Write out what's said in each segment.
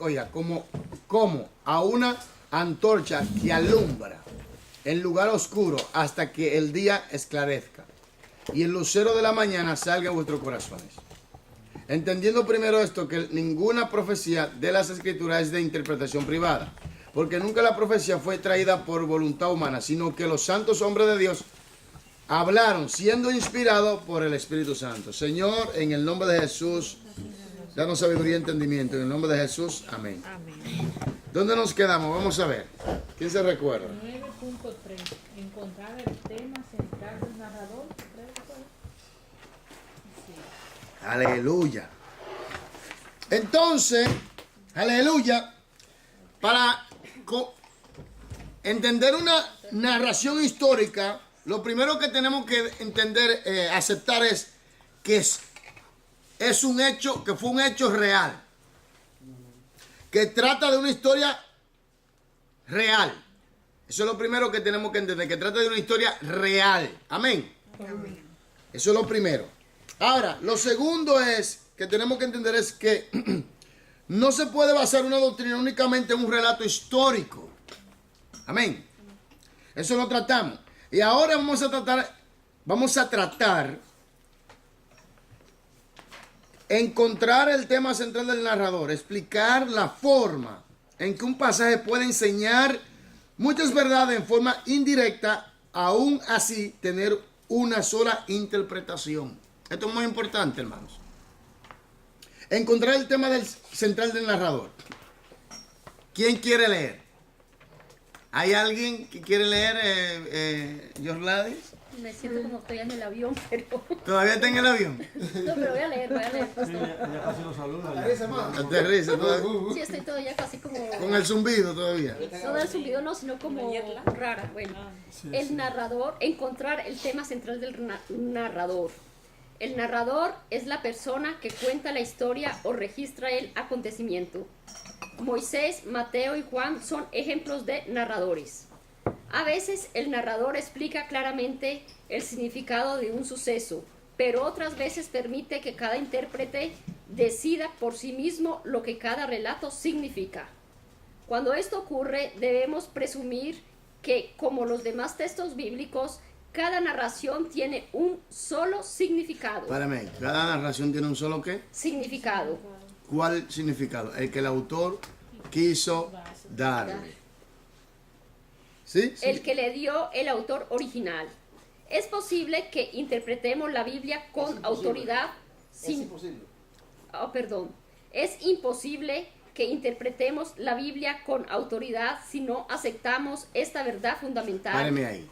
oiga, como a una antorcha que alumbra en lugar oscuro hasta que el día esclarezca y el lucero de la mañana salga a vuestros corazones. Entendiendo primero esto, que ninguna profecía de las Escrituras es de interpretación privada, porque nunca la profecía fue traída por voluntad humana, sino que los santos hombres de Dios hablaron siendo inspirados por el Espíritu Santo. Señor, en el nombre de Jesús, danos sabiduría y entendimiento. En el nombre de Jesús, amén. Amén. ¿Dónde nos quedamos? Vamos a ver. ¿Quién se recuerda? 9.3. Encontrar el tema central del narrador. Sí. Aleluya. Entonces, aleluya, para entender una narración histórica, lo primero que tenemos que entender, aceptar es que es un hecho, que fue un hecho real, que trata de una historia real. Eso es lo primero que tenemos que entender, que trata de una historia real. Amén. Amén. Eso es lo primero. Ahora, lo segundo es que tenemos que entender es que no se puede basar una doctrina únicamente en un relato histórico. Amén. Eso lo tratamos. Y ahora vamos a tratar encontrar el tema central del narrador, explicar la forma en que un pasaje puede enseñar muchas verdades en forma indirecta, aún así tener una sola interpretación. Esto es muy importante, hermanos. Encontrar el tema central del narrador. ¿Quién quiere leer? ¿Hay alguien que quiere leer, Yorladis? Me siento como estoy en el avión, pero... ¿Todavía está en el avión? No, pero voy a leer, pastor. Ya casi nos saluda. Aterriza todavía. Sí, estoy todavía casi como... Con el zumbido todavía. No del zumbido, no, sino como rara. Bueno, el narrador, encontrar el tema central del narrador. El narrador es la persona que cuenta la historia o registra el acontecimiento. Moisés, Mateo y Juan son ejemplos de narradores. A veces el narrador explica claramente el significado de un suceso, pero otras veces permite que cada intérprete decida por sí mismo lo que cada relato significa. Cuando esto ocurre, debemos presumir que, como los demás textos bíblicos, cada narración tiene un solo significado. Párame, ¿cada narración tiene un solo qué? Significado. ¿Cuál significado? El que el autor quiso darle. ¿Sí? El que le dio el autor original. Es posible que interpretemos la Biblia con autoridad sin... Es imposible. Oh, perdón. Es imposible que interpretemos la Biblia con autoridad si no aceptamos esta verdad fundamental. Páreme ahí.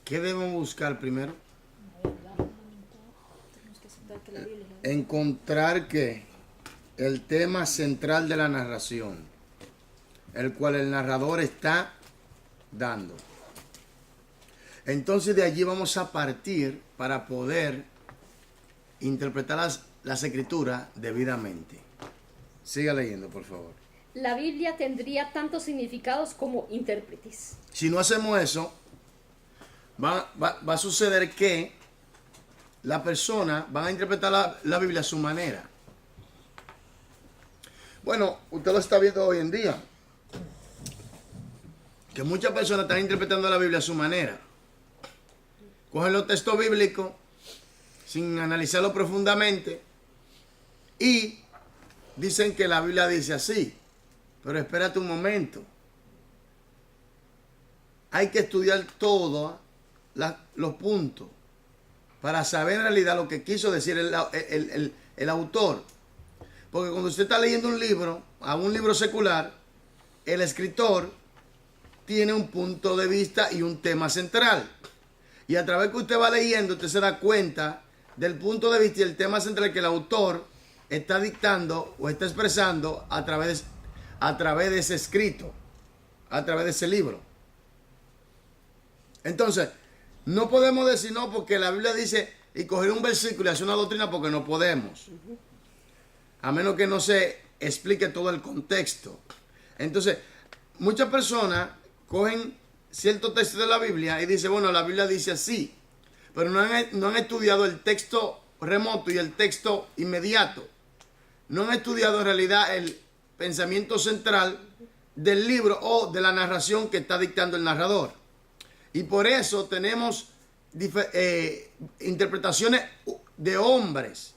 ¿Qué debemos buscar primero? Encontrar que el tema central de la narración, el cual el narrador está dando. Entonces de allí vamos a partir para poder interpretar las escrituras debidamente. Siga leyendo, por favor. La Biblia tendría tantos significados como intérpretes. Si no hacemos eso, va a suceder que la persona va a interpretar la Biblia a su manera. Bueno, usted lo está viendo hoy en día, que muchas personas están interpretando la Biblia a su manera. Cogen los textos bíblicos sin analizarlo profundamente y dicen que la Biblia dice así. Pero espérate un momento. Hay que estudiar todos los puntos para saber en realidad lo que quiso decir el autor. Porque cuando usted está leyendo un libro, a un libro secular, el escritor tiene un punto de vista y un tema central. Y a través que usted va leyendo, usted se da cuenta del punto de vista y el tema central que el autor está dictando o está expresando a través de ese escrito, a través de ese libro. Entonces, no podemos decir no porque la Biblia dice y coger un versículo y hacer una doctrina, porque no podemos. A menos que no se explique todo el contexto. Entonces, muchas personas cogen cierto texto de la Biblia y dicen, bueno, la Biblia dice así, pero no han estudiado el texto remoto y el texto inmediato. No han estudiado en realidad pensamiento central del libro o de la narración que está dictando el narrador. Y por eso tenemos interpretaciones de hombres.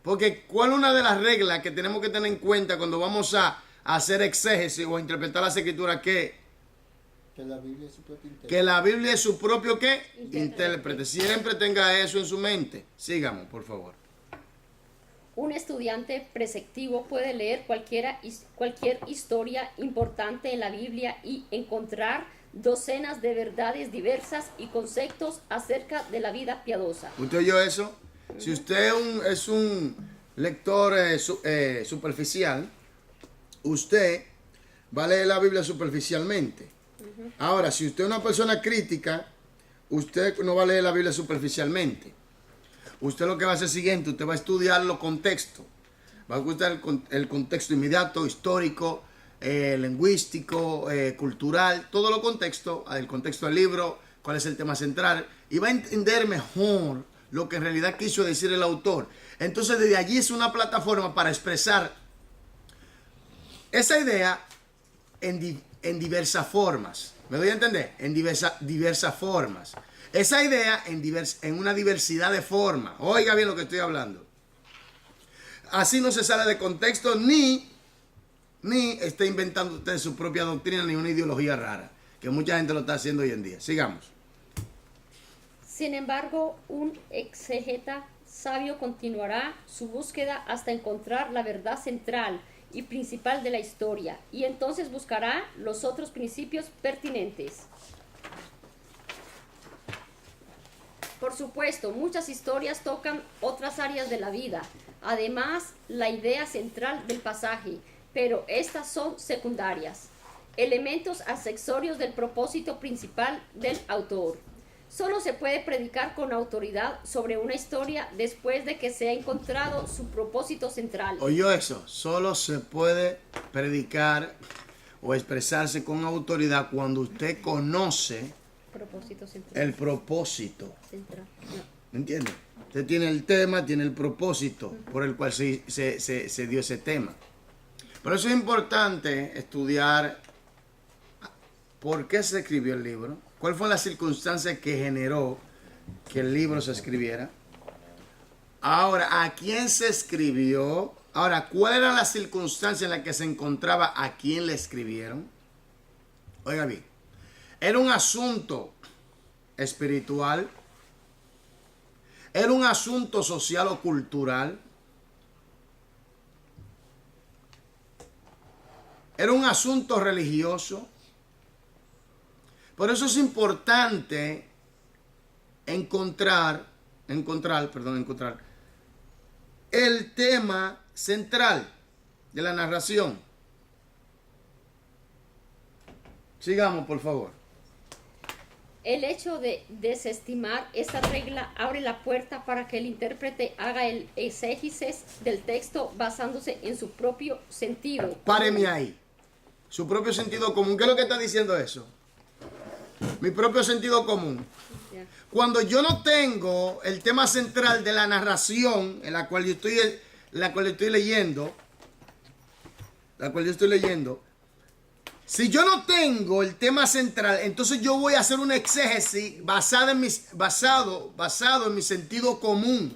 Porque ¿cuál es una de las reglas que tenemos que tener en cuenta cuando vamos a hacer exégesis o a interpretar las escrituras? Que la Biblia es su propio intérprete. Que la Biblia es su propio ¿qué? Intérprete. Siempre tenga eso en su mente. Sigamos, por favor. Un estudiante preceptivo puede leer cualquier historia importante en la Biblia y encontrar docenas de verdades diversas y conceptos acerca de la vida piadosa. ¿Usted oyó eso? Si usted es un lector superficial, usted va a leer la Biblia superficialmente. Ahora, si usted es una persona crítica, usted no va a leer la Biblia superficialmente. Usted lo que va a hacer es siguiente, usted va a estudiar los contextos. Va a estudiar el contexto inmediato, histórico, lingüístico, cultural, todo lo contexto, el contexto del libro, cuál es el tema central, y va a entender mejor lo que en realidad quiso decir el autor. Entonces, desde allí es una plataforma para expresar esa idea en diversas formas. ¿Me doy a entender? En diversas formas. Esa idea en una diversidad de formas. Oiga bien lo que estoy hablando. Así no se sale de contexto ni está inventando usted su propia doctrina ni una ideología rara, que mucha gente lo está haciendo hoy en día. Sigamos. Sin embargo, un exégeta sabio continuará su búsqueda hasta encontrar la verdad central y principal de la historia, y entonces buscará los otros principios pertinentes. Por supuesto, muchas historias tocan otras áreas de la vida, además la idea central del pasaje, pero estas son secundarias, elementos accesorios del propósito principal del autor. Solo se puede predicar con autoridad sobre una historia después de que se ha encontrado su propósito central. ¿Oyó eso? Solo se puede predicar o expresarse con autoridad cuando usted conoce el propósito central. No. ¿Me entiende? Usted tiene el tema, tiene el propósito por el cual se dio ese tema. Por eso es importante estudiar por qué se escribió el libro, cuál fue la circunstancia que generó que el libro se escribiera. Ahora, ¿a quién se escribió? Ahora, ¿cuál era la circunstancia en la que se encontraba a quién le escribieron? Oiga bien, era un asunto espiritual, era un asunto social o cultural, era un asunto religioso. Por eso es importante encontrar el tema central de la narración. Sigamos, por favor. El hecho de desestimar esta regla abre la puerta para que el intérprete haga el exégesis del texto basándose en su propio sentido. Páreme ahí. Su propio sentido común. ¿Qué es lo que está diciendo eso? Mi propio sentido común. Cuando yo no tengo el tema central de la narración en la cual yo estoy leyendo, si yo no tengo el tema central, entonces yo voy a hacer una exégesis basado en mi sentido común.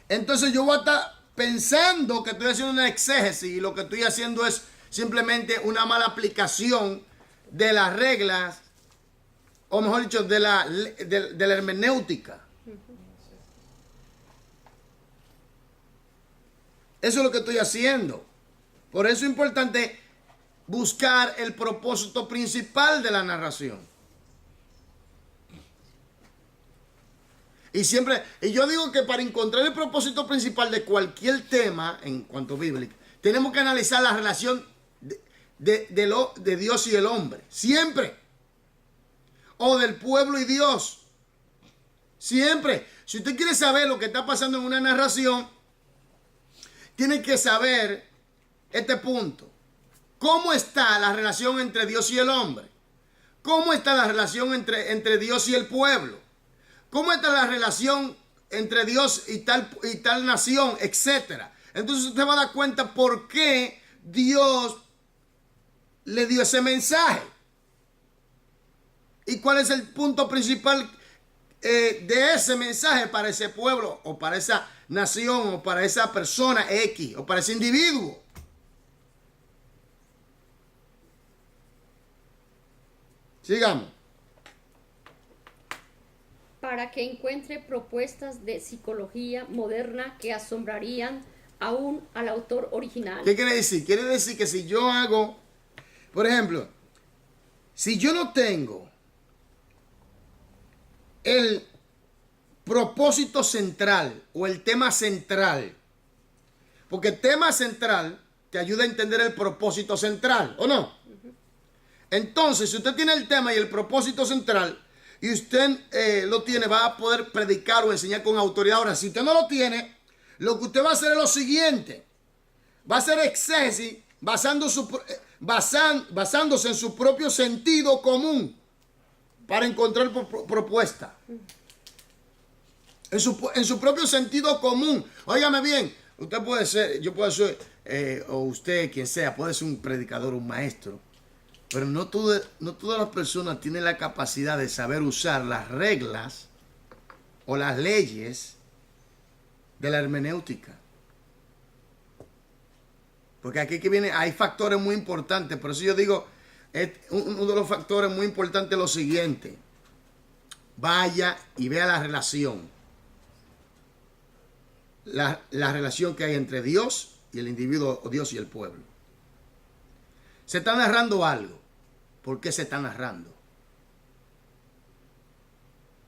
Entonces yo voy a estar pensando que estoy haciendo una exégesis y lo que estoy haciendo es simplemente una mala aplicación de las reglas, o mejor dicho, de la hermenéutica. Eso es lo que estoy haciendo. Por eso es importante buscar el propósito principal de la narración. Y yo digo que para encontrar el propósito principal de cualquier tema, en cuanto bíblico, tenemos que analizar la relación de Dios y el hombre. Siempre. O del pueblo y Dios. Siempre. Si usted quiere saber lo que está pasando en una narración, tiene que saber este punto. ¿Cómo está la relación entre Dios y el hombre? ¿Cómo está la relación entre Dios y el pueblo? ¿Cómo está la relación entre Dios y tal nación, etcétera? Entonces usted va a dar cuenta por qué Dios le dio ese mensaje. ¿Y cuál es el punto principal de ese mensaje para ese pueblo o para esa nación o para esa persona X o para ese individuo? Sigamos. Para que encuentre propuestas de psicología moderna que asombrarían aún al autor original. ¿Qué quiere decir? Quiere decir que si yo hago, por ejemplo, si yo no tengo el propósito central o el tema central, porque el tema central te ayuda a entender el propósito central, ¿o no? Entonces, si usted tiene el tema y el propósito central y usted lo tiene, va a poder predicar o enseñar con autoridad. Ahora, si usted no lo tiene, lo que usted va a hacer es lo siguiente. Va a hacer exégesis basándose en su propio sentido común para encontrar propuesta. En su propio sentido común. Óigame bien, usted puede ser, yo puedo ser, o usted, quien sea, puede ser un predicador, un maestro. Pero no todas las personas tienen la capacidad de saber usar las reglas o las leyes de la hermenéutica. Porque aquí que viene, hay factores muy importantes. Por eso yo digo, uno de los factores muy importantes es lo siguiente. Vaya y vea la relación. La relación que hay entre Dios y el individuo, o Dios y el pueblo. Se está narrando algo. ¿Por qué se está narrando?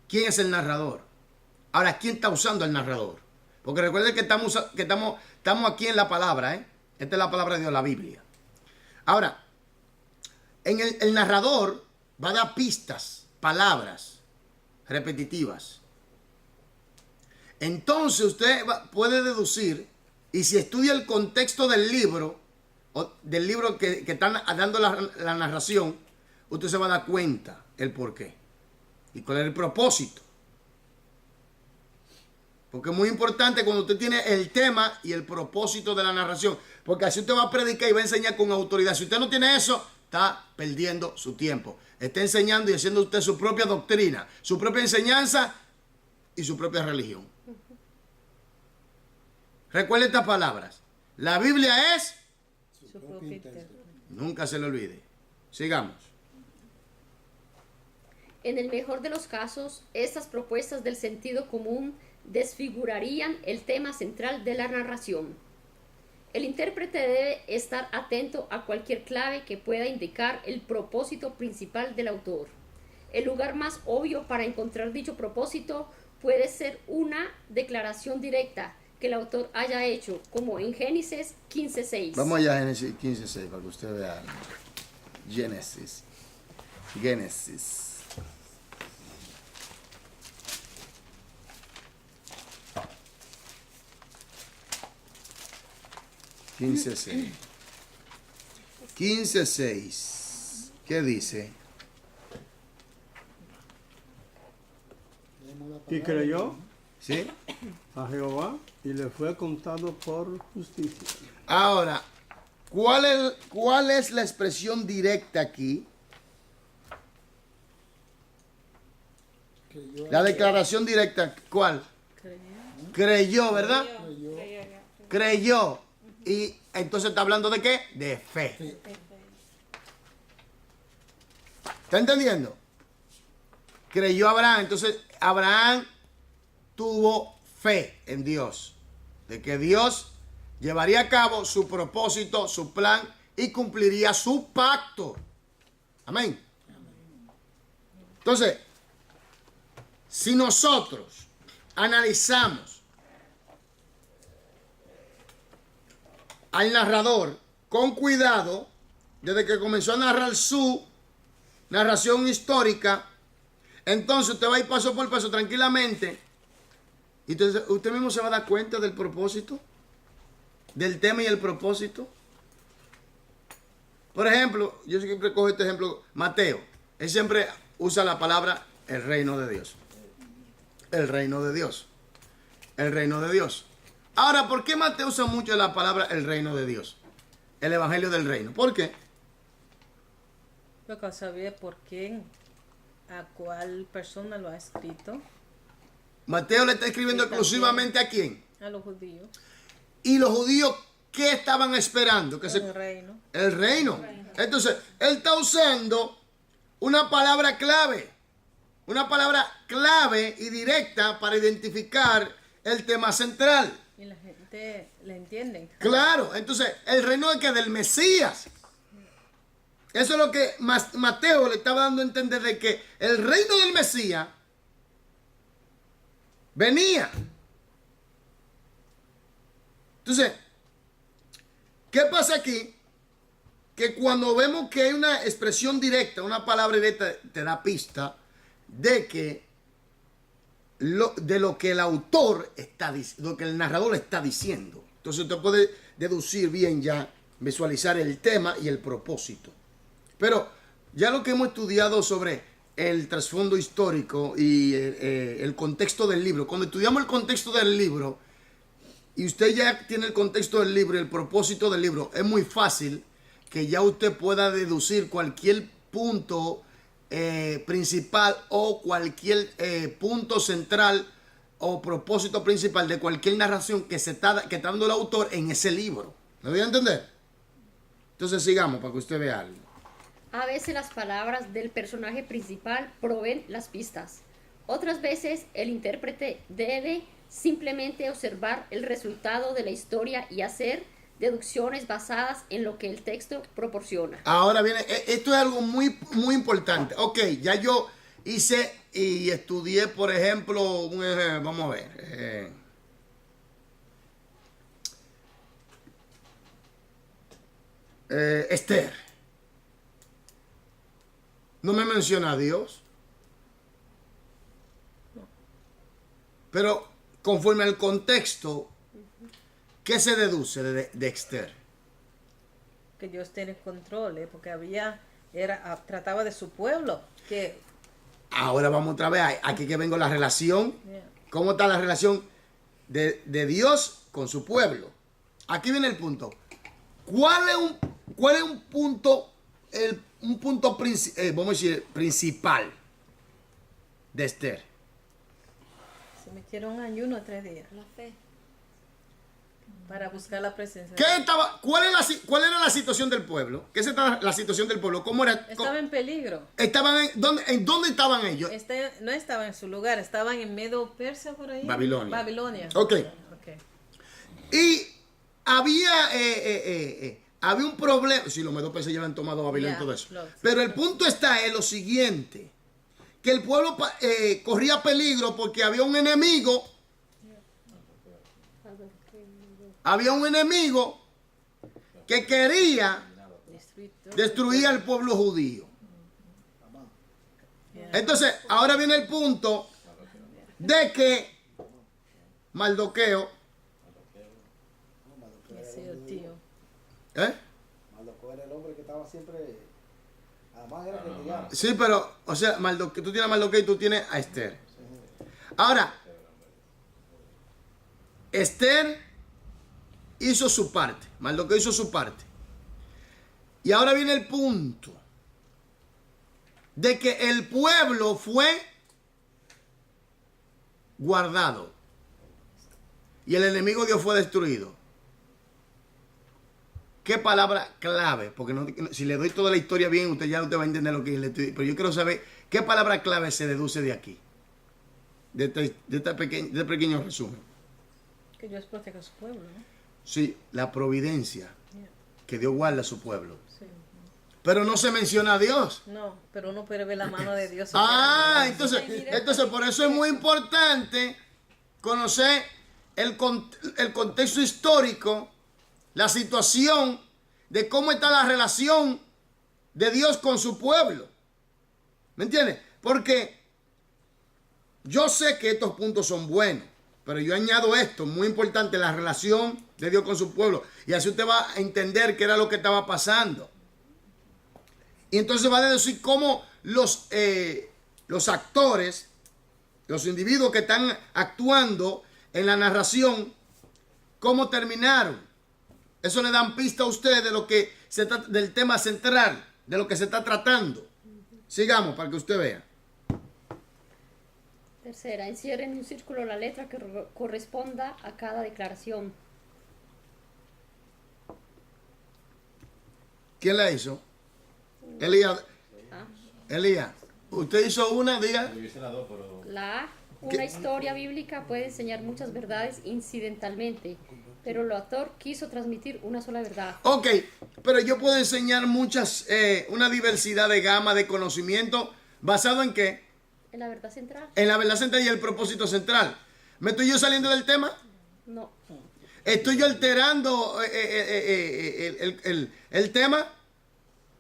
¿Quién es el narrador? Ahora, ¿quién está usando el narrador? Porque recuerden que estamos aquí en la palabra, ¿eh? Esta es la palabra de Dios, la Biblia. Ahora, en el narrador va a dar pistas, palabras repetitivas. Entonces usted puede deducir, y si estudia el contexto del libro, o del libro que están dando la narración, usted se va a dar cuenta el por qué y cuál es el propósito. Porque es muy importante cuando usted tiene el tema y el propósito de la narración, porque así usted va a predicar y va a enseñar con autoridad. Si usted no tiene eso, está perdiendo su tiempo. Está enseñando y haciendo usted su propia doctrina, su propia enseñanza y su propia religión. Recuerde estas palabras. La Biblia es... Su propio interno. Nunca se le olvide. Sigamos. En el mejor de los casos, estas propuestas del sentido común desfigurarían el tema central de la narración. El intérprete debe estar atento a cualquier clave que pueda indicar el propósito principal del autor. El lugar más obvio para encontrar dicho propósito puede ser una declaración directa que el autor haya hecho, como en Génesis 15:6. Vamos allá a Génesis 15:6 para que usted vea. Génesis. 15:6. 15:6. ¿Qué dice? Y creyó ¿Sí? a Jehová y le fue contado por justicia. Ahora, ¿cuál es la expresión directa aquí? La declaración directa, ¿cuál? Creyó, ¿verdad? Creyó. Y entonces está hablando de qué? De fe. ¿Está entendiendo? Creyó Abraham. Entonces Abraham tuvo fe en Dios. De que Dios llevaría a cabo su propósito, su plan y cumpliría su pacto. Amén. Entonces, si nosotros analizamos al narrador con cuidado, desde que comenzó a narrar su narración histórica, entonces usted va a ir paso por paso tranquilamente, y entonces usted mismo se va a dar cuenta del propósito, del tema y el propósito. Por ejemplo, yo siempre cojo este ejemplo, Mateo, él siempre usa la palabra el reino de Dios. El reino de Dios. El reino de Dios. Ahora, ¿por qué Mateo usa mucho la palabra el reino de Dios? El evangelio del reino. ¿Por qué? Porque sabía por quién, a cuál persona lo ha escrito. Mateo le está escribiendo exclusivamente a quién. A los judíos. Y los judíos, ¿qué estaban esperando? El reino. El reino. Entonces, él está usando una palabra clave. Una palabra clave y directa para identificar el tema central. Y la gente le entiende. Claro, entonces, el reino es que del Mesías. Eso es lo que Mateo le estaba dando a entender, de que el reino del Mesías venía. Entonces, ¿qué pasa aquí? Que cuando vemos que hay una expresión directa, una palabra directa, te da pista de que de lo que el autor está diciendo, lo que el narrador está diciendo. Entonces usted puede deducir bien ya, visualizar el tema y el propósito. Pero ya lo que hemos estudiado sobre el trasfondo histórico y el contexto del libro, cuando estudiamos el contexto del libro y usted ya tiene el contexto del libro y el propósito del libro, es muy fácil que ya usted pueda deducir cualquier punto principal o cualquier punto central o propósito principal de cualquier narración que está dando el autor en ese libro. ¿Me voy a entender? Entonces sigamos para que usted vea algo. A veces las palabras del personaje principal proveen las pistas. Otras veces el intérprete debe simplemente observar el resultado de la historia y hacer deducciones basadas en lo que el texto proporciona. Ahora viene, esto es algo muy, muy importante. Ok, ya yo hice y estudié, por ejemplo, vamos a ver. Esther. No me menciona a Dios. Pero conforme al contexto, ¿qué se deduce de Esther? Que Dios tiene control, porque trataba de su pueblo. Que Ahora vamos otra vez, aquí que vengo la relación. ¿Cómo está la relación de Dios con su pueblo? Aquí viene el punto. ¿Cuál es un punto, vamos a decir, principal de Esther? se metieron en ayuno 3 días. La fe. Para buscar la presencia. ¿Cuál era la situación del pueblo? ¿Qué es la situación del pueblo? ¿Cómo era? Estaba en peligro. ¿En dónde estaban ellos? No estaban en su lugar, estaban en Medo Persia por ahí. Babilonia. Ok. Y había un problema. Sí, los Medo Persas ya han tomado Babilonia y todo eso. Pero el punto está en lo siguiente: que el pueblo corría peligro porque había un enemigo. Había un enemigo que quería destruir al pueblo judío. Entonces, ahora viene el punto de que Mardoqueo. Mardoqueo era el hombre que estaba siempre. Además era que llama. Sí, pero, o sea, tú tienes a Mardoqueo y tú tienes a Esther. Ahora, Esther hizo su parte. Mardoqueo hizo su parte. Y ahora viene el punto de que el pueblo fue guardado y el enemigo de Dios fue destruido. ¿Qué palabra clave? Porque si le doy toda la historia bien, usted va a entender lo que le estoy. Pero yo quiero saber qué palabra clave se deduce de aquí, de este pequeño resumen. Que Dios proteja a su pueblo, ¿no? Sí, la providencia que Dios guarda a su pueblo. Sí. Pero no se menciona a Dios. No, pero uno puede ver la mano de Dios. Entonces por eso es muy importante conocer el contexto histórico, la situación de cómo está la relación de Dios con su pueblo. ¿Me entiendes? Porque yo sé que estos puntos son buenos, pero yo añado esto, muy importante, la relación de Dios con su pueblo. Y así usted va a entender qué era lo que estaba pasando. Y entonces va a deducir cómo los actores, los individuos que están actuando en la narración, cómo terminaron. Eso le dan pista a ustedes de lo que se trata, del tema central, de lo que se está tratando. Sigamos para que usted vea. Tercera, encierre en un círculo la letra que corresponda a cada declaración. ¿Quién la hizo? Elías. Ah. Elías, usted hizo una, diga. La A, una historia bíblica puede enseñar muchas verdades incidentalmente, pero el autor quiso transmitir una sola verdad. Ok, pero yo puedo enseñar una diversidad de gama de conocimiento basado en qué? ¿En la verdad central? En la verdad central y el propósito central. ¿Me estoy yo saliendo del tema? No. ¿Estoy yo alterando el tema?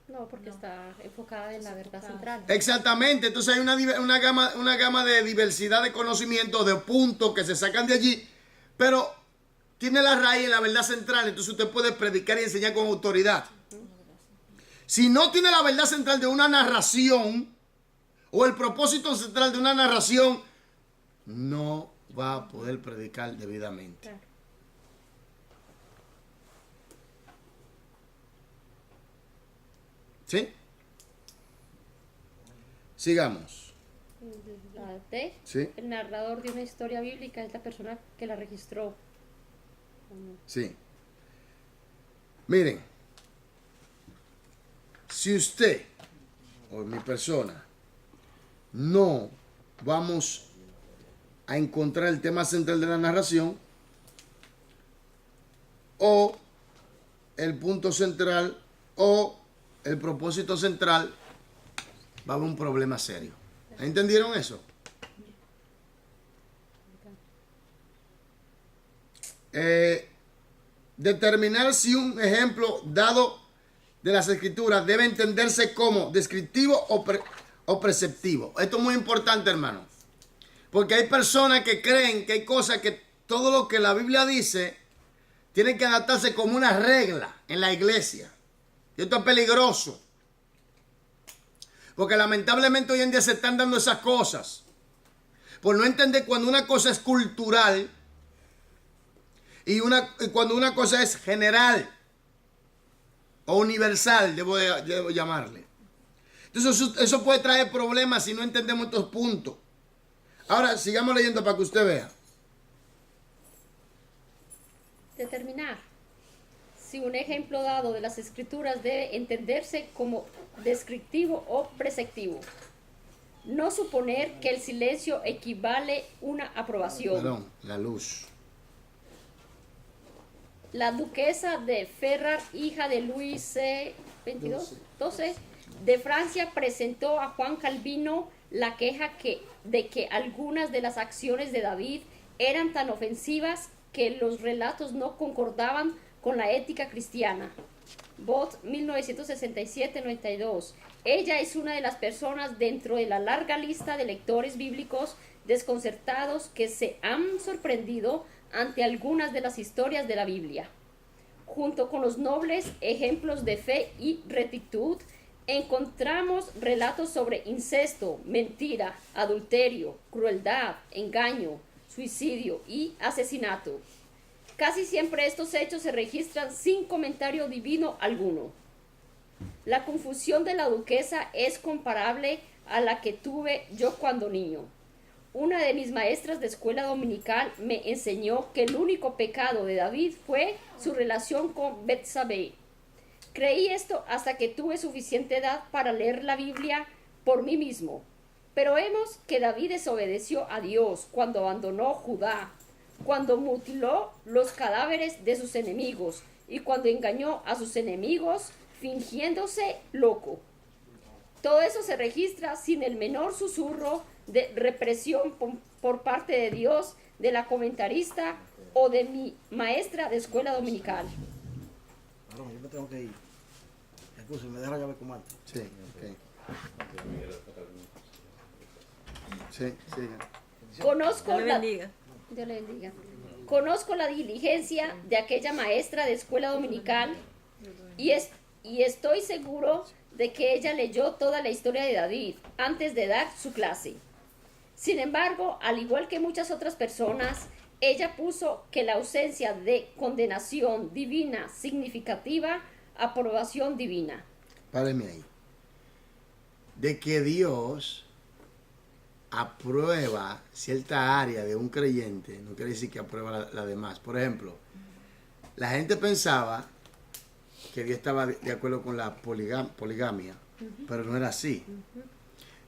No, porque está enfocada en la verdad central. Exactamente, entonces hay una gama de diversidad de conocimientos, de puntos que se sacan de allí, pero tiene la raíz en la verdad central, entonces usted puede predicar y enseñar con autoridad. Si no tiene la verdad central de una narración, o el propósito central de una narración, no va a poder predicar debidamente. Claro. ¿Sí? Sigamos. La D, Sí. el narrador de una historia bíblica es la persona que la registró. Sí. Miren, si usted o mi persona no vamos a encontrar el tema central de la narración o el punto central o el propósito central, va a haber un problema serio. ¿Entendieron eso? Determinar si un ejemplo dado de las escrituras debe entenderse como descriptivo o preceptivo. Esto es muy importante, hermano, porque hay personas que creen que hay cosas que todo lo que la Biblia dice tiene que adaptarse como una regla en la iglesia. Y esto es peligroso, porque lamentablemente hoy en día se están dando esas cosas por no entender cuando una cosa es cultural y cuando una cosa es general o universal, debo llamarle. Entonces eso puede traer problemas si no entendemos estos puntos. Ahora sigamos leyendo para que usted vea. Determinar si un ejemplo dado de las escrituras debe entenderse como descriptivo o preceptivo. No suponer que el silencio equivale una aprobación. Perdón, la luz. La duquesa de Ferrar, hija de Luis XII de Francia, presentó a Juan Calvino la queja de que algunas de las acciones de David eran tan ofensivas que los relatos no concordaban con la ética cristiana. Bot 1967-92. Ella es una de las personas dentro de la larga lista de lectores bíblicos desconcertados que se han sorprendido ante algunas de las historias de la Biblia. Junto con los nobles ejemplos de fe y rectitud, encontramos relatos sobre incesto, mentira, adulterio, crueldad, engaño, suicidio y asesinato. Casi siempre estos hechos se registran sin comentario divino alguno. La confusión de la duquesa es comparable a la que tuve yo cuando niño. Una de mis maestras de escuela dominical me enseñó que el único pecado de David fue su relación con Betsabé. Creí esto hasta que tuve suficiente edad para leer la Biblia por mí mismo. Pero vemos que David desobedeció a Dios cuando abandonó Judá, cuando mutiló los cadáveres de sus enemigos y cuando engañó a sus enemigos fingiéndose loco. Todo eso se registra sin el menor susurro de represión por parte de Dios, de la comentarista o de mi maestra de escuela dominical. Claro, yo me tengo que ir. Excusa, me deja la llave con Marta. Sí, ok. Sí, sí. Conozco Dios le la... bendiga. Dios le bendiga. Conozco la diligencia de aquella maestra de escuela dominical y estoy seguro de que ella leyó toda la historia de David antes de dar su clase. Sin embargo, al igual que muchas otras personas, ella puso que la ausencia de condenación divina significativa, aprobación divina. Páreme ahí. De que Dios aprueba cierta área de un creyente, no quiere decir que aprueba la demás. Por ejemplo, la gente pensaba que Dios estaba de acuerdo con la poligamia, pero no era así.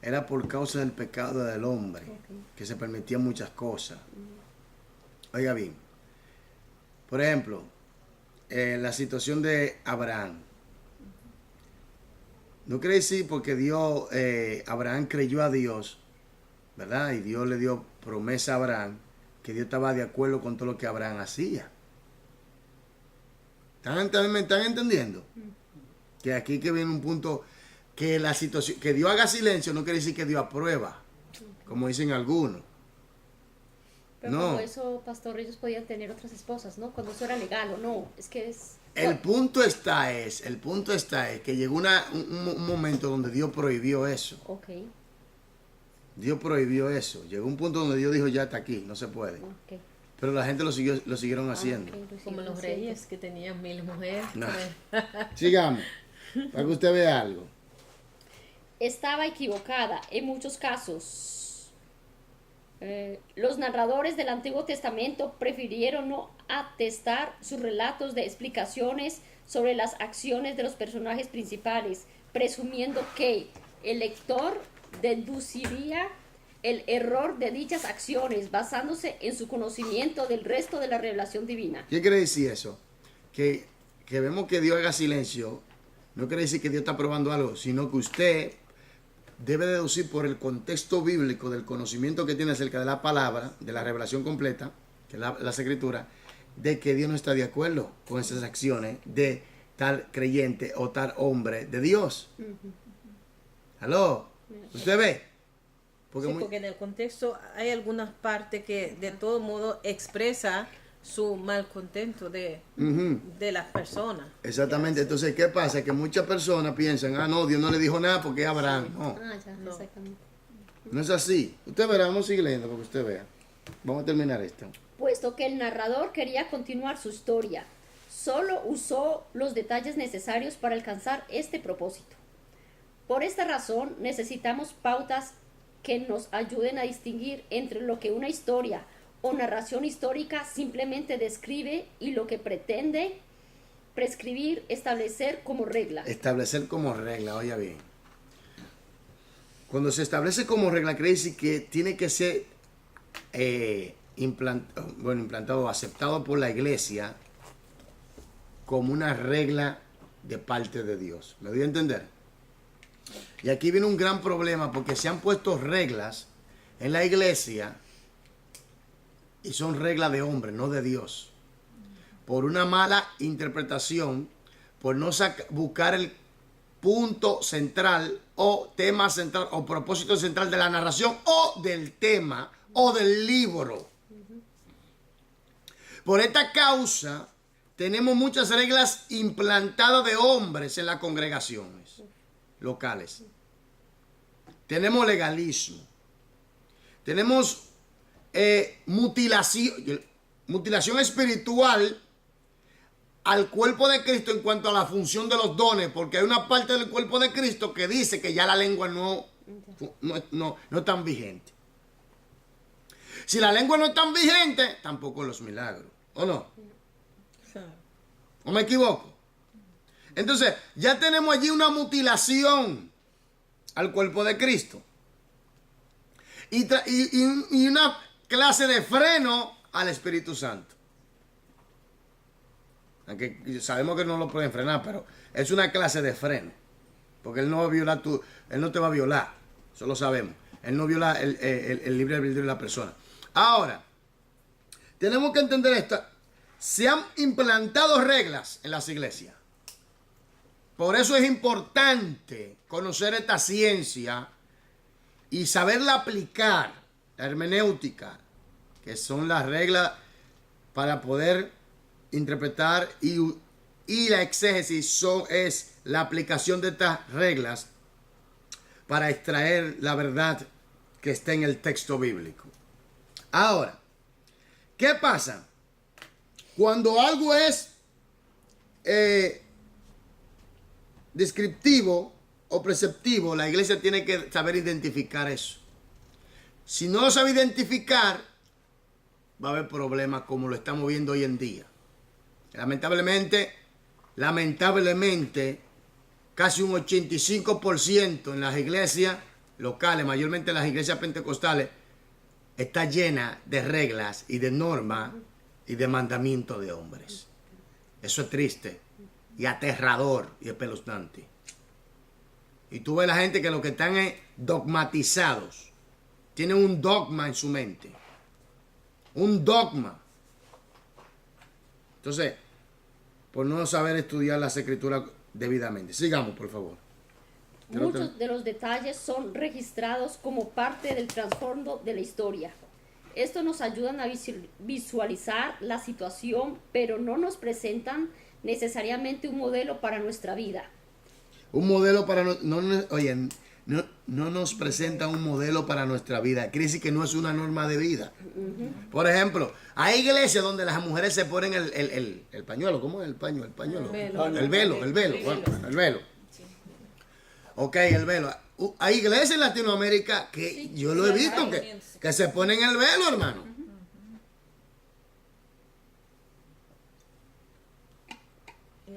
Era por causa del pecado del hombre, que se permitían muchas cosas. Oiga bien, por ejemplo, la situación de Abraham. No quiere decir porque Dios, Abraham creyó a Dios, ¿verdad? Y Dios le dio promesa a Abraham, que Dios estaba de acuerdo con todo lo que Abraham hacía. ¿Me están entendiendo? Que aquí que viene un punto, que la situación, que Dios haga silencio no quiere decir que Dios aprueba, como dicen algunos. Pero No. como eso, pastor, ellos podían tener otras esposas, ¿no? Cuando eso era legal o no, es que es... El punto está es que llegó un momento donde Dios prohibió eso. Ok, Dios prohibió eso. Llegó un punto donde Dios dijo, ya está aquí, no se puede. ok. Pero la gente lo siguieron haciendo. Ok, lo Como siguieron los haciendo. reyes que tenían 1000 mujeres. No. Pues, Sigamos, para que usted vea algo. Estaba equivocada en muchos casos. Los narradores del Antiguo Testamento prefirieron no atestar sus relatos de explicaciones sobre las acciones de los personajes principales, presumiendo que el lector deduciría el error de dichas acciones basándose en su conocimiento del resto de la revelación divina. ¿Qué quiere decir eso? Que vemos que Dios haga silencio, no quiere decir que Dios está probando algo, sino que usted debe deducir por el contexto bíblico del conocimiento que tiene acerca de la palabra, de la revelación completa, que es las escrituras, de que Dios no está de acuerdo con esas acciones de tal creyente o tal hombre de Dios. ¿Aló? ¿Usted ve? Porque sí, porque en el contexto hay algunas partes que de todo modo expresa su malcontento de las personas. exactamente. Entonces, ¿qué pasa? Que muchas personas piensan, no, Dios no le dijo nada porque es Abraham. No, Ah, ya, No. exactamente. no es así. Usted verá, vamos a seguir leyendo para que usted vea. Vamos a terminar esto. Puesto que el narrador quería continuar su historia, solo usó los detalles necesarios para alcanzar este propósito. Por esta razón, necesitamos pautas que nos ayuden a distinguir entre lo que una historia o narración histórica simplemente describe y lo que pretende prescribir, establecer como regla. Establecer como regla, oiga bien. Cuando se establece como regla, quiere decir que tiene que ser implantado o aceptado por la iglesia como una regla de parte de Dios. ¿Me doy a entender? Y aquí viene un gran problema porque se han puesto reglas en la iglesia y son reglas de hombre, no de Dios. Por una mala interpretación, por no buscar el punto central o tema central o propósito central de la narración o del tema o del libro. Por esta causa tenemos muchas reglas implantadas de hombres en las congregaciones locales. Tenemos legalismo. Tenemos mutilación espiritual al cuerpo de Cristo en cuanto a la función de los dones, porque hay una parte del cuerpo de Cristo que dice que ya la lengua no es tan vigente. Si la lengua no es tan vigente, tampoco los milagros, ¿o no? ¿O me equivoco? Entonces, ya tenemos allí una mutilación al cuerpo de Cristo. Y una clase de freno al Espíritu Santo. Aunque sabemos que no lo pueden frenar, pero es una clase de freno. Porque Él no va a violar Él no te va a violar. Eso lo sabemos. Él no viola el libre albedrío de la persona. Ahora, tenemos que entender esto. Se han implantado reglas en las iglesias. Por eso es importante conocer esta ciencia y saberla aplicar, la hermenéutica, que son las reglas para poder interpretar, y la exégesis es la aplicación de estas reglas para extraer la verdad que está en el texto bíblico. Ahora, ¿Qué pasa? Cuando algo es descriptivo o preceptivo, la iglesia tiene que saber identificar eso. Si no lo sabe identificar, va a haber problemas como lo estamos viendo hoy en día. Lamentablemente, casi un 85% en las iglesias locales, mayormente las iglesias pentecostales, está llena de reglas y de normas y de mandamientos de hombres. Eso es triste y aterrador y espeluznante. Y tú ves la gente que lo que están es dogmatizados. Tienen un dogma en su mente. Un dogma. Entonces, por no saber estudiar las escrituras debidamente. Sigamos, por favor. Muchos de los detalles son registrados como parte del trasfondo de la historia. Esto nos ayudan a visualizar la situación, pero no nos presentan necesariamente un modelo para nuestra vida. Un modelo para... No nos presenta un modelo para nuestra vida. Quiere decir que no es una norma de vida. Por ejemplo, hay iglesias donde las mujeres se ponen el pañuelo. ¿Cómo es el pañuelo? El velo. Bueno, el velo. Ok, el velo. Hay iglesias en Latinoamérica que yo lo he visto que se ponen el velo, hermano.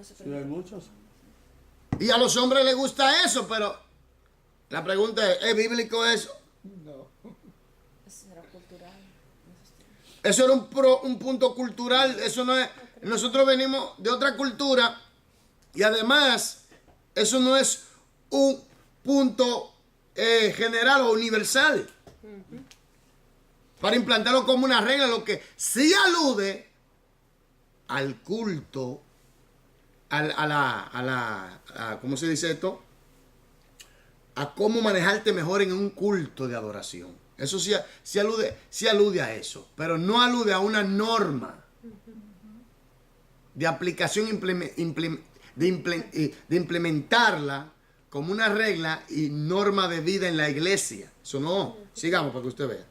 Sí, hay muchos. Y a los hombres les gusta eso, pero la pregunta ¿es bíblico eso? No. Eso era cultural. Eso era un punto cultural. Eso no es. Nosotros venimos de otra cultura y además eso no es un punto general o universal para implantarlo como una regla, lo que sí alude al culto, ¿cómo se dice esto? A cómo manejarte mejor en un culto de adoración. Eso sí alude a eso, pero no alude a una norma de aplicación de implementarla como una regla y norma de vida en la iglesia. Eso no. Sigamos para que usted vea.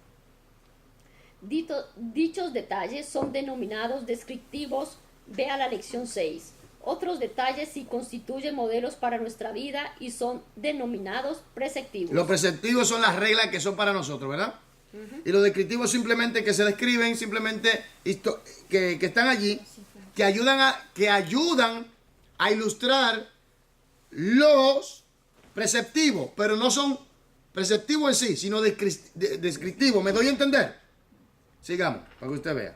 Dichos detalles son denominados descriptivos. Vea la lección 6. Otros detalles sí constituyen modelos para nuestra vida y son denominados preceptivos. Los preceptivos son las reglas que son para nosotros, ¿verdad? Y los descriptivos simplemente que se describen, simplemente que están allí, que ayudan a ilustrar los preceptivos, pero no son preceptivos en sí, sino descriptivos. ¿Me doy a entender? Sigamos, para que usted vea.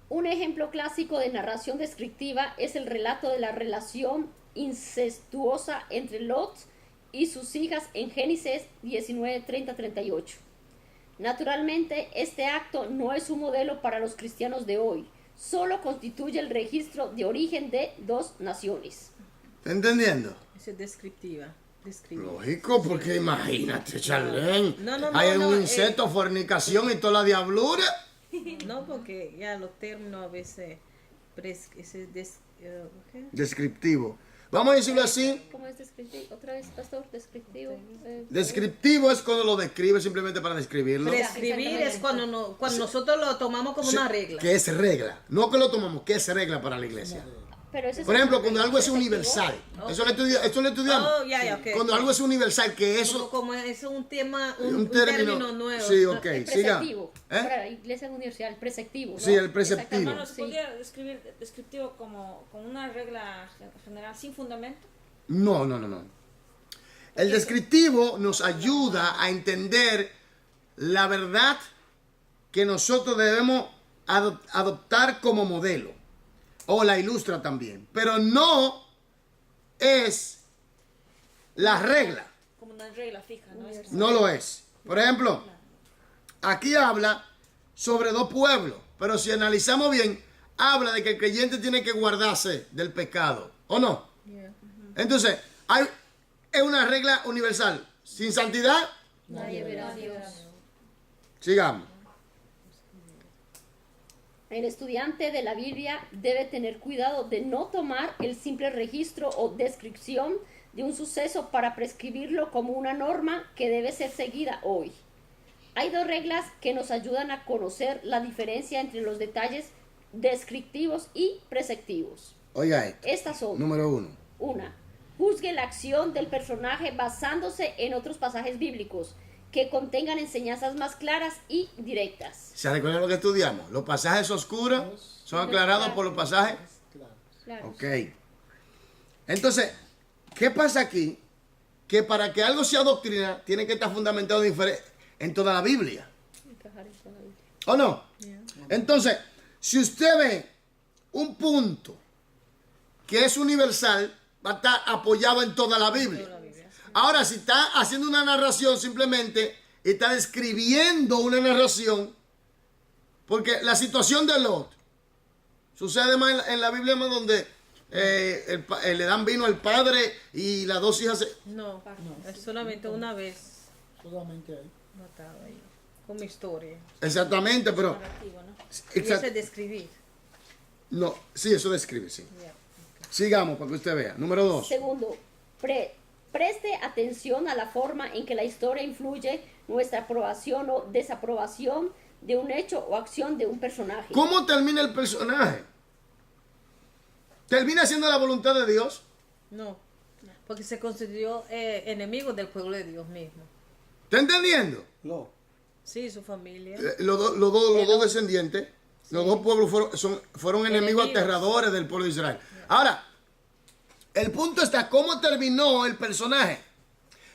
Un ejemplo clásico de narración descriptiva es el relato de la relación incestuosa entre Lot y sus hijas en Génesis 19:30-38. Naturalmente, este acto no es un modelo para los cristianos de hoy, solo constituye el registro de origen de dos naciones. ¿Está entendiendo? Eso es descriptiva. Lógico, porque imagínate, Charlene. Hay No, un insecto, fornicación y toda la diablura. No, porque ya los términos a veces Descriptivo. Vamos a decirlo así. ¿Cómo es descriptivo? Otra vez, pastor, descriptivo. Descriptivo es cuando lo describe simplemente para describirlo. Prescribir es cuando nosotros lo tomamos como una regla. ¿Qué es regla? No que lo tomamos, ¿qué es regla para la iglesia? Pero ese es Por ejemplo, cuando algo es preceptivo. universal. Eso lo estudiamos. Oh, ya, okay. Cuando algo es universal, que eso... Como es un tema, un término término nuevo. Sí, ok, El siga. preceptivo. Para la iglesia universal, el preceptivo. ¿no? Sí, el preceptivo. Hermano, ¿se podría describir descriptivo como una regla general sin fundamento? No. El descriptivo nos ayuda a entender la verdad que nosotros debemos adoptar como modelo. O la ilustra también. Pero no es la regla. Como una regla fija, ¿no? No lo es. Por ejemplo, aquí habla sobre dos pueblos. Pero si analizamos bien, habla de que el creyente tiene que guardarse del pecado. ¿O no? Entonces, es una regla universal. Sin santidad, Nadie verá a Dios. sigamos. El estudiante de la Biblia debe tener cuidado de no tomar el simple registro o descripción de un suceso para prescribirlo como una norma que debe ser seguida hoy. Hay dos reglas que nos ayudan a conocer la diferencia entre los detalles descriptivos y preceptivos. Oiga esto. Estas son: Número 1. una, juzgue la acción del personaje basándose en otros pasajes bíblicos que contengan enseñanzas más claras y directas. ¿Se recuerda lo que estudiamos? Los pasajes oscuros son aclarados por los pasajes. Claro. Ok. Entonces, ¿qué pasa aquí? Que para que algo sea doctrina, tiene que estar fundamentado en toda la Biblia. ¿O no? Entonces, si usted ve un punto que es universal, va a estar apoyado en toda la Biblia. Ahora, si está haciendo una narración simplemente, está describiendo una narración, porque la situación de Lot sucede más en la Biblia, más donde le dan vino al padre y las dos hijas No, es solamente una vez Solamente ahí. matado ahí, como historia. Exactamente, pero... Narrativo, ¿no? Y eso es describir. No, sí, eso describe, sí. Yeah. Sigamos para que usted vea. Número 2. Segundo, preste atención a la forma en que la historia influye nuestra aprobación o desaprobación de un hecho o acción de un personaje. ¿Cómo termina el personaje? ¿Termina siendo la voluntad de Dios? No, porque se constituyó enemigo del pueblo de Dios mismo. ¿Está entendiendo? No. Sí, su familia. Los dos descendientes, los dos pueblos fueron enemigos aterradores del pueblo de Israel. Ahora, el punto está, ¿cómo terminó el personaje?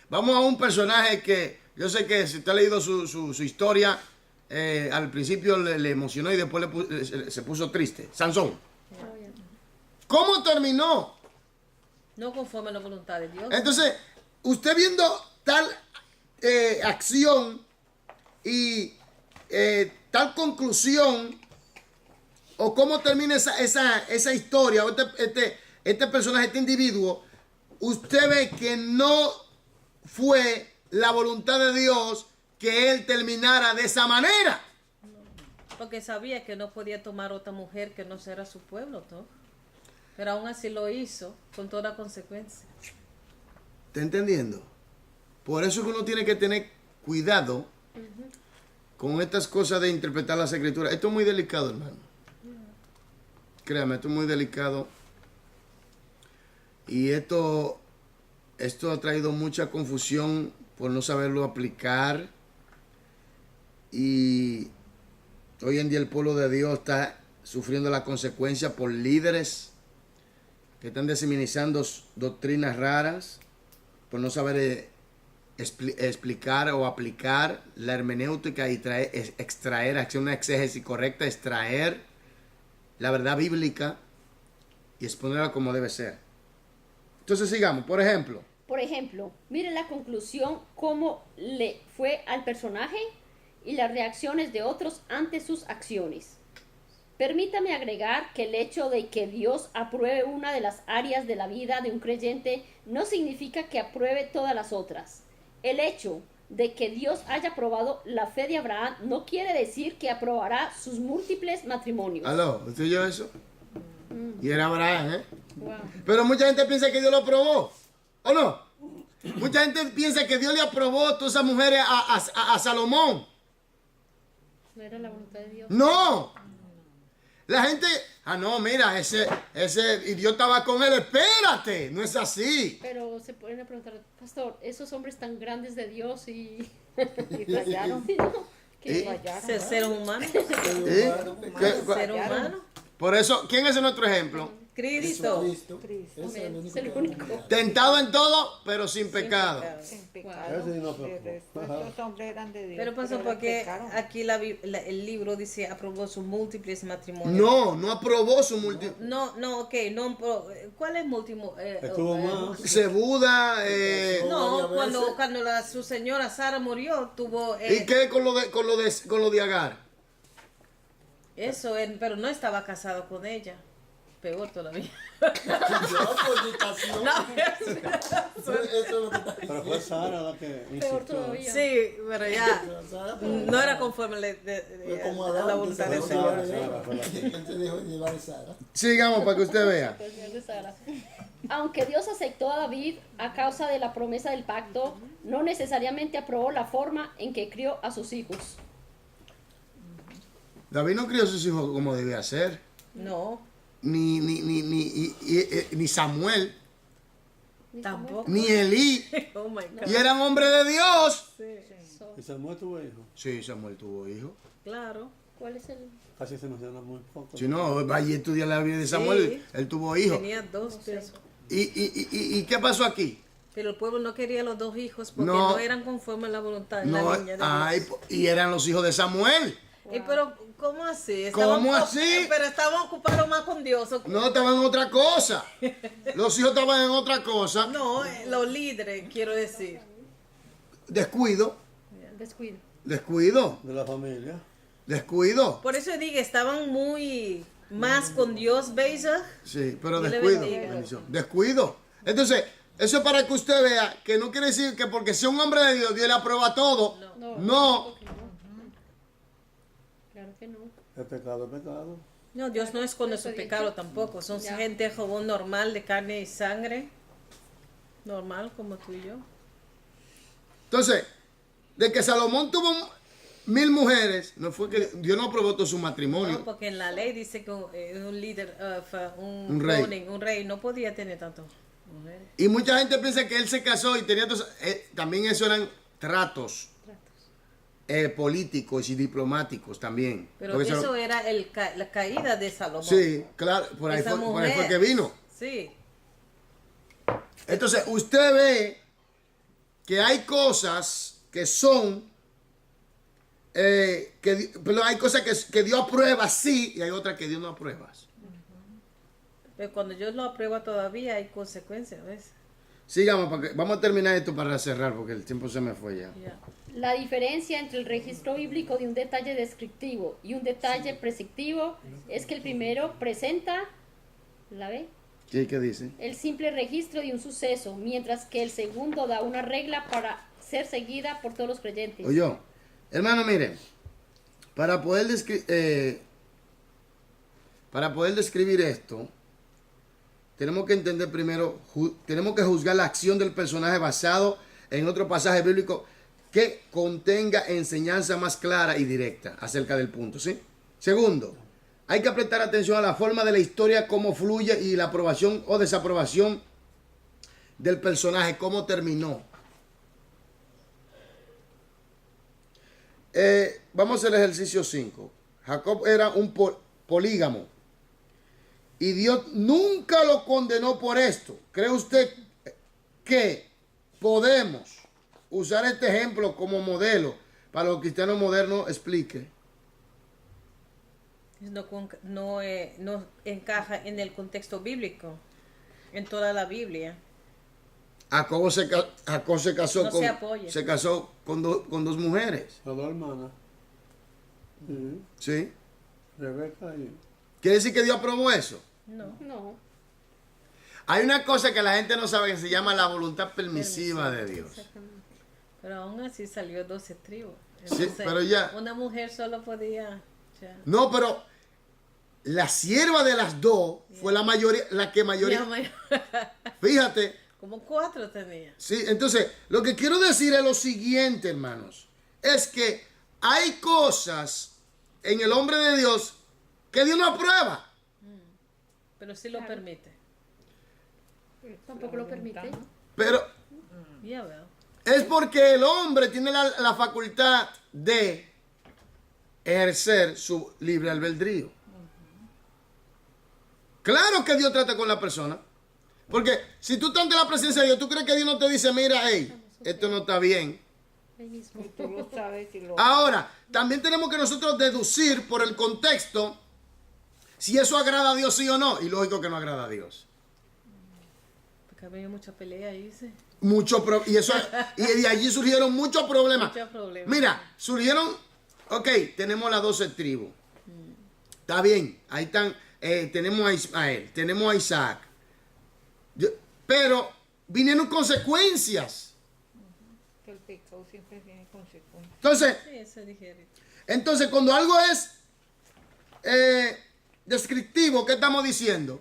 Vamos a un personaje que yo sé que si usted ha leído su historia, al principio le emocionó y después se puso triste. Sansón. ¿Cómo terminó? No conforme a la voluntad de Dios. Entonces, usted viendo tal acción y tal conclusión, o cómo termina esa historia, o este personaje, este individuo, usted ve que no fue la voluntad de Dios que él terminara de esa manera. Porque sabía que no podía tomar otra mujer que no fuera su pueblo, ¿no? Pero aún así lo hizo con toda consecuencia. ¿Está entendiendo? Por eso es que uno tiene que tener cuidado con estas cosas de interpretar las escrituras. Esto es muy delicado, hermano. Créame, esto es muy delicado. Y esto ha traído mucha confusión por no saberlo aplicar. Y hoy en día el pueblo de Dios está sufriendo la consecuencia por líderes que están diseminando doctrinas raras, por no saber explicar o aplicar la hermenéutica y extraer, hacer una exégesis correcta, extraer la verdad bíblica y exponerla como debe ser. Entonces sigamos, por ejemplo, mire la conclusión, cómo le fue al personaje y las reacciones de otros ante sus acciones. Permítame agregar que el hecho de que Dios apruebe una de las áreas de la vida de un creyente no significa que apruebe todas las otras. El hecho de que Dios haya aprobado la fe de Abraham no quiere decir que aprobará sus múltiples matrimonios. ¿aló? ¿Usted oyó eso? Y era Abraham, ¿eh? Wow. Pero mucha gente piensa que Dios lo aprobó, ¿o no? Mucha gente piensa que Dios le aprobó a todas esas mujeres a Salomón. ¿No era la voluntad de Dios? No. La gente, no, mira, ese idiota va con él, espérate, no es así. Pero se pueden preguntar, pastor, esos hombres tan grandes de Dios y fallaron. Sí, ¿no? Que ¿Y? fallaron. Ser humano. ¿Sí? Ser humano. Por eso, ¿quién es nuestro ejemplo? Cristo. Cristo. Cristo. Ese Amén. es Es el único. Tentado en todo, pero sin pecado. Sin Ese pecado. no fue. El resto, estos hombres eran de Dios. Pero pasó eran porque pecaron. aquí el libro dice aprobó sus múltiples matrimonios. No aprobó su Ok, no, ¿cuál es múltimo? Estuvo más. Zebuda, No, varias veces. cuando su señora Sara murió, tuvo ¿y qué con lo de Agar? eso, pero no estaba casado con ella. Peor todavía. La fornicación. No, Eso es lo que está Pero fue Era Sara la que Peor insistió. todavía. Sí, pero ya no era conforme Como a la voluntad de Sara, Dios. Sara fue la que- Él te dijo llevar a Sara. Sigamos para que usted vea. De Sara. Aunque Dios aceptó a David a causa de la promesa del pacto, no necesariamente aprobó la forma en que crió a sus hijos. David no crió a sus hijos como debía ser. No, Ni Samuel, tampoco. ni Elí. Oh my God. Y eran hombres de Dios. ¿Y Samuel tuvo hijo? Sí, Samuel tuvo hijos. Claro. ¿Cuál es el...? Casi se menciona muy poco. Si no, vaya a estudiar la vida de Samuel. Sí. Él tuvo hijos. Tenía dos pesos. ¿Y qué pasó aquí? Pero el pueblo no quería los dos hijos porque No. no eran conforme a la voluntad de No, la niña de Dios. ay, y eran los hijos de Samuel. Pero, ¿cómo así? ¿Cómo así? Pero estaban ocupados más con Dios. ¿O qué? No, estaban en otra cosa. Los hijos estaban en otra cosa. No, los líderes, quiero decir. Descuido, Descuido. descuido, De la familia. descuido. Por eso digo, estaban muy más con Dios, ¿veis? Sí, pero Dios le descuido. bendiga. Bendición. Descuido. Entonces, eso es para que usted vea que no quiere decir que porque sea un hombre de Dios, Dios le aprueba todo. No. Claro que no. El pecado es pecado. No, Dios no esconde Eso su he pecado dicho. tampoco. Son Ya. gente joven normal, de carne y sangre. Normal, como tú y yo. Entonces, de que Salomón tuvo 1000 mujeres, no fue que Dios no aprobó todo su matrimonio. No, porque en la ley dice que un líder, Un rey. un rey no podía tener tantas mujeres. Y mucha gente piensa que él se casó y tenía también eso eran tratos políticos y diplomáticos también. Pero Porque eso era la caída de Salomón. sí, claro, por ahí, Esa por ahí fue mujer. que vino. Sí. Entonces, usted ve que hay cosas que son, perdón, hay cosas que Dios aprueba sí y hay otras que Dios no aprueba. Pero cuando Dios lo aprueba todavía hay consecuencias, ¿ves? Sigamos, vamos a terminar esto para cerrar porque el tiempo se me fue ya. Ya. La diferencia entre el registro bíblico de un detalle descriptivo y un detalle prescriptivo es que el primero presenta, ¿la ve? ¿Qué dice? El simple registro de un suceso, mientras que el segundo da una regla para ser seguida por todos los creyentes. Oye, hermano, miren, para poder describir esto, tenemos que entender primero, tenemos que juzgar la acción del personaje basado en otro pasaje bíblico que contenga enseñanza más clara y directa acerca del punto, ¿sí? Segundo, hay que prestar atención a la forma de la historia, cómo fluye y la aprobación o desaprobación del personaje, cómo terminó. Vamos al ejercicio 5. Jacob era un polígamo y Dios nunca lo condenó por esto. ¿Cree usted que podemos usar este ejemplo como modelo para los cristianos modernos? Explique. No encaja en el contexto bíblico, en toda la Biblia. Jacob se casó No con, se apoya. se casó con dos mujeres. Las dos hermanas. Sí. ¿Sí? Rebeca y... ¿Quiere decir que Dios aprobó eso? No. No, Hay una cosa que la gente no sabe que se llama la voluntad permisiva de Dios. Pero aún así salió 12 tribus. Sí, pero ya- Una mujer solo podía. No, pero la sierva de las dos fue la mayoría, la que mayoría. Fíjate, Como 4 tenía. sí, entonces lo que quiero decir es lo siguiente, hermanos, es que hay cosas en el hombre de Dios que Dios no aprueba. Pero sí lo permite. tampoco lo permite. Pero Ya veo. es porque el hombre tiene la facultad de ejercer su libre albedrío. Claro que Dios trata con la persona. Porque si tú estás ante la presencia de Dios, ¿tú crees que Dios no te dice, mira, hey, esto no está bien? Ahí mismo. Tú lo sabes y lo... Ahora, también tenemos que nosotros deducir por el contexto si eso agrada a Dios sí o no. Y lógico que no agrada a Dios. Porque había mucha pelea ahí, dice. Y de allí surgieron muchos problemas. Muchos problemas. Mira, surgieron, ok, tenemos las 12 tribus. Está bien, ahí están, tenemos a Ismael, tenemos a Isaac. Pero vinieron consecuencias. que el pecado siempre tiene consecuencias. Entonces, Sí, eso dijeron. entonces cuando algo es descriptivo, ¿qué estamos diciendo?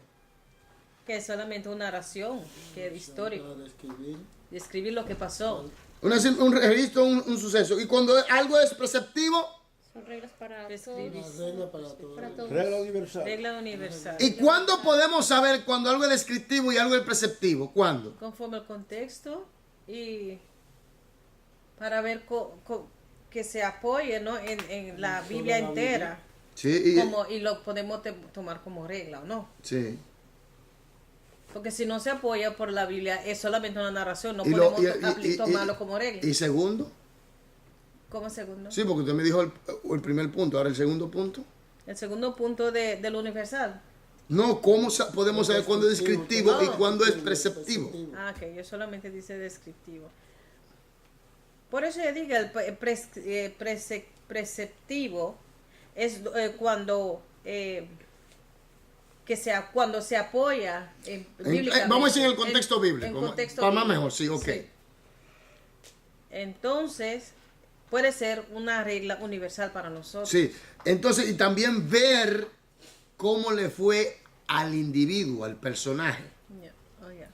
Que es solamente una narración, que es histórico. Para describir. Describir lo que pasó. Un registro, un suceso. Y cuando algo es preceptivo, Son reglas para Escribir. todos. Una regla para todo. Para todos. Regla universal. Regla universal. ¿y cuándo podemos saber cuando algo es descriptivo y algo es preceptivo? ¿Cuándo? Conforme al contexto y para ver que se apoye, ¿no? en la Biblia la entera. Sí, Y lo podemos tomar como regla o no. sí. Porque si no se apoya por la Biblia, es solamente una narración, no Y lo- podemos y- tomarlo como regla. ¿Y segundo? ¿Cómo segundo? Sí, porque usted me dijo el primer punto, ahora el segundo punto. El segundo punto de lo universal. No, ¿cómo podemos saber cuándo es descriptivo y No. cuándo es preceptivo? Ah, ok, yo solamente dice descriptivo. Por eso yo digo, el preceptivo es cuando cuando se apoya bíblicamente. Vamos a decir en el contexto bíblico. En contexto Para más bíblico. mejor, sí, ok. Sí. Entonces, puede ser una regla universal para nosotros. Sí, entonces, y también ver cómo le fue al individuo, al personaje. Ya, oh, ya.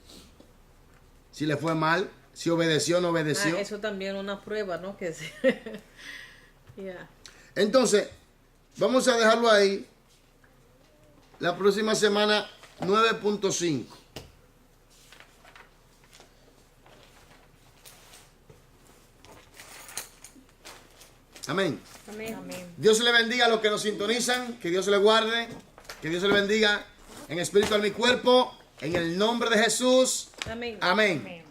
Si le fue mal, si obedeció o no obedeció. Eso también es una prueba, ¿no? Que se... Ya. Entonces, vamos a dejarlo ahí. La próxima semana, 9.5. Amén. Amén. Dios le bendiga a los que nos sintonizan, que Dios le guarde, que Dios le bendiga en espíritu a mi cuerpo, en el nombre de Jesús. Amén. Amén. Amén.